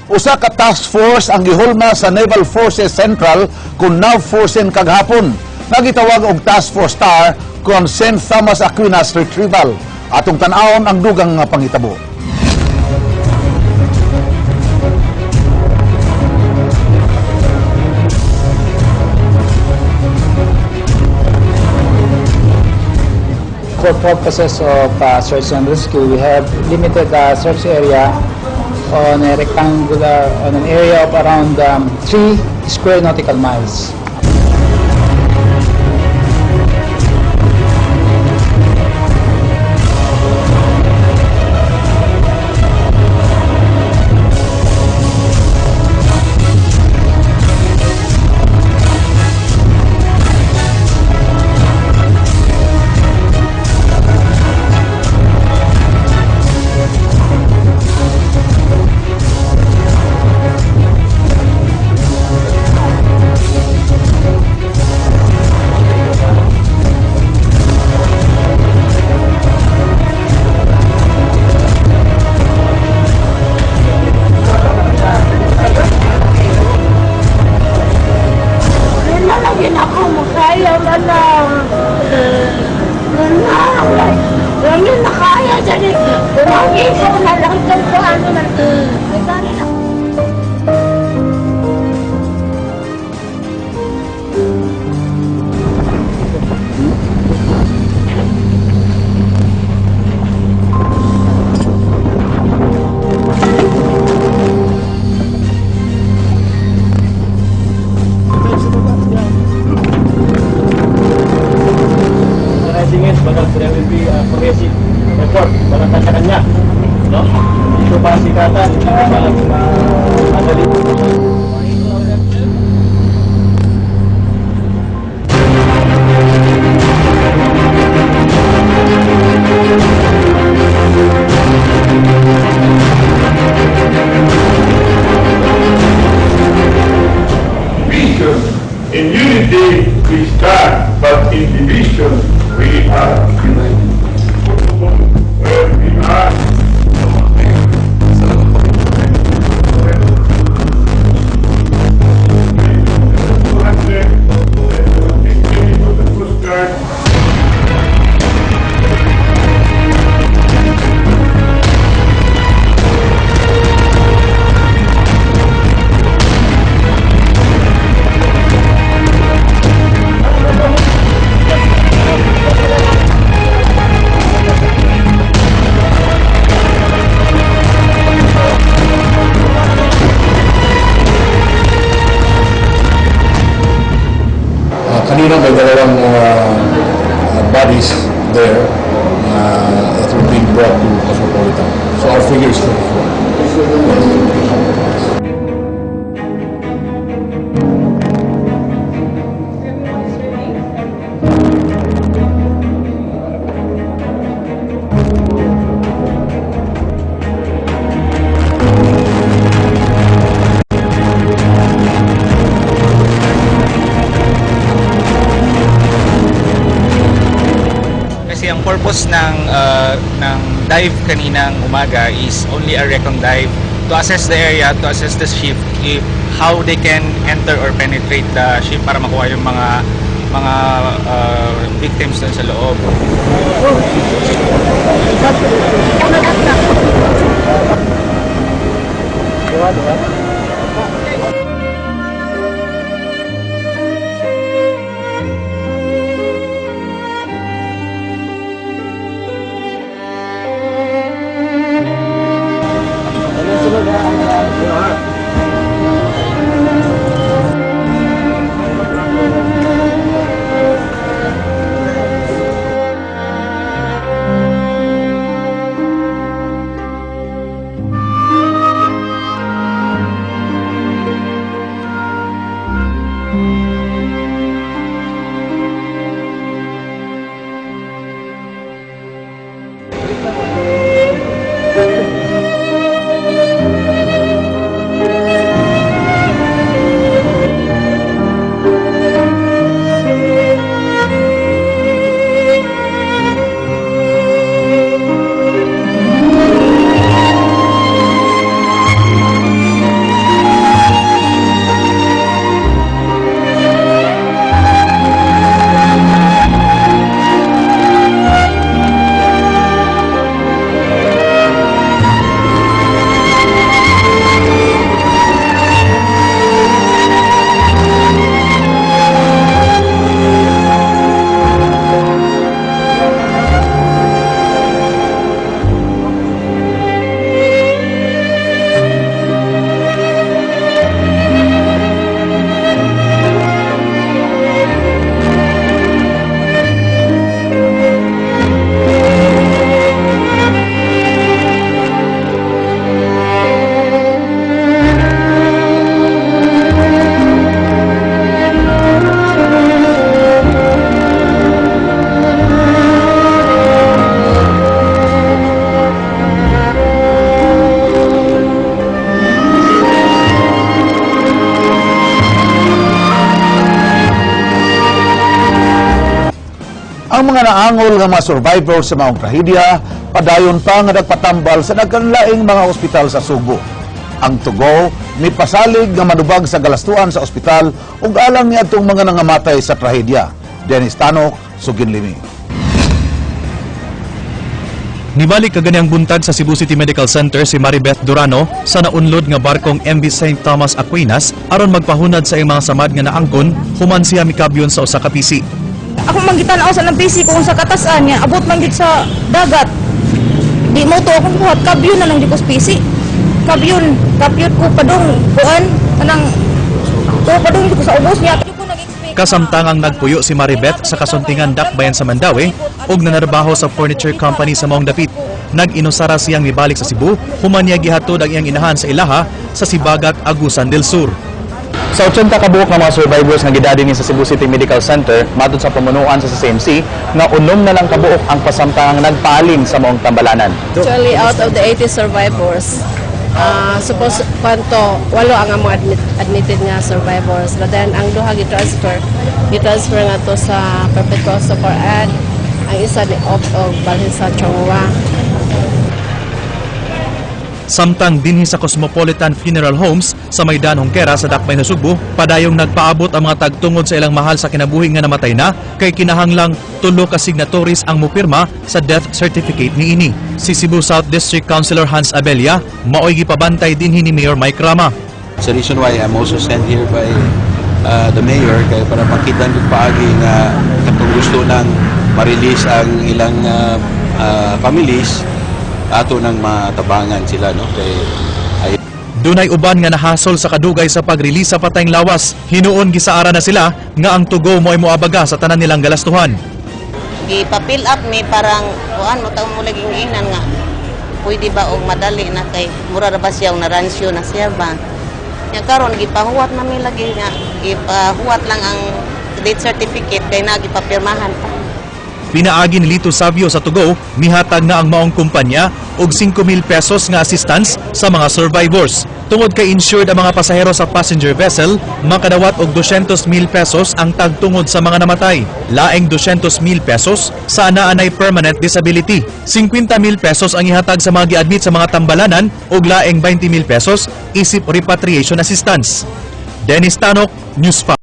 Usa ka task force ang gihulma sa Naval Forces Central kung NAV Forces kaghapon. Nagitawag og Task Force STAR kung St. Thomas Aquinas Retrieval. Atong tan-awon ang dugang nga pangitabo. For purposes of search and rescue, we have limited search area on a rectangular, on an area of around 3 square nautical miles. There will be a progressive effort para sa kanya, no? Ito pa sikatan, ito pa madali. Vision. In unity we stand, but in division we are united. Where we are. Kanina may dalawang bodies there that were being brought to Cosmopolitan. So our figure is 34. Kasi ang purpose ng dive kaninang umaga is only a recon dive to assess the area, to assess the ship, if how they can enter or penetrate the ship para makuha yung mga victims dun sa loob. Ang mga naangol nga mga survivor sa maong trahedya, padayon pa nga nagpatambal sa nagkanlaing mga ospital sa Subo. Ang tugo, may pasalig nga madubag sa galastuan sa ospital ug alang niya itong mga nangamatay sa trahedya. Dennis Tanok, Suginlimi. Nibalik kaganyang buntag sa Cebu City Medical Center si Maribeth Durano sa naunlod nga barkong MV St. Thomas Aquinas aron magpahunad sa iyang mga samad nga naangkon human siya mikabyon sa usa ka PC. Ako manggitanaw sa ng PC kung sa katasan niya, abot man gid sa dagat. Di mo to akong buhat, kabyon na lang di ko sa PC. Kabyon ko padong, kuan, kanang, padong ko sa ubos niya. Kasamtangang nagpuyo si Maribeth sa kasuntingan dakbayan sa Mandawi ug nanarbaho sa furniture company sa maong dapit. Nag-inusara siyang mibalik sa Cebu, human niya gihatod ang iyang inahan sa ilaha sa Sibagat, Agusan del Sur. Sa 80 kabuok nga mga survivors nga gidadi ni sa Cebu City Medical Center, matod sa pamunuan sa CMC, nga unom na lang kabuok ang kasamtangang nagpaalim sa maong tambalanan. Actually, out of the 80 survivors, suppose kwanto, 8 ang mga admitted nga survivors. But then, ang duha gi-transfer nga to sa Perpetual Support Ad, ang isa ni off of balhin sa Chongwa. Samtang dinhi sa Cosmopolitan Funeral Homes sa Maydan, Hongkera sa Dakbay na Subo, padayong nagpaabot ang mga tagtungod sa ilang mahal sa kinabuhi nga namatay na kay kinahanglang 3 ka signatories ang mupirma sa death certificate niini. Si Cebu South District Councilor Hans Abella maoy gipabantay dinhi ni Mayor Mike Rama. That's the reason why I'm also sent here by the mayor kay para makita ng paagi nga katong gusto nang ma-release ang ilang families ato nang matabangan sila, no? Kay dunay uban nga nahasol sa kadugay sa pagrelease sa patayng lawas. Hinuon gisaara na sila nga ang tugo mo'y moabaga sa tanan nilang galastuhan. Gipa-fill up mi parang kuan mo taw mo laging inan nga. Pwede ba og madali na kay mura ra ba siya na ransyo na siya ba? Ya karon gipahuwat na mi lagi nga gipahuwat lang ang death certificate kay nagipapirmahan pa. Pinaagi ni Lito Savio sa tugo, mihatag na ang maong kumpanya og 5,000 pesos nga assistance sa mga survivors. Tungod kay insured ang mga pasahero sa passenger vessel, makadawat og 200,000 pesos ang tagtungod sa mga namatay. Laeng 200,000 pesos sa naanay permanent disability. 50,000 pesos ang ihatag sa mga gi-admit sa mga tambalanan ug laeng 20,000 pesos isip repatriation assistance. Dennis Tanok, News 5.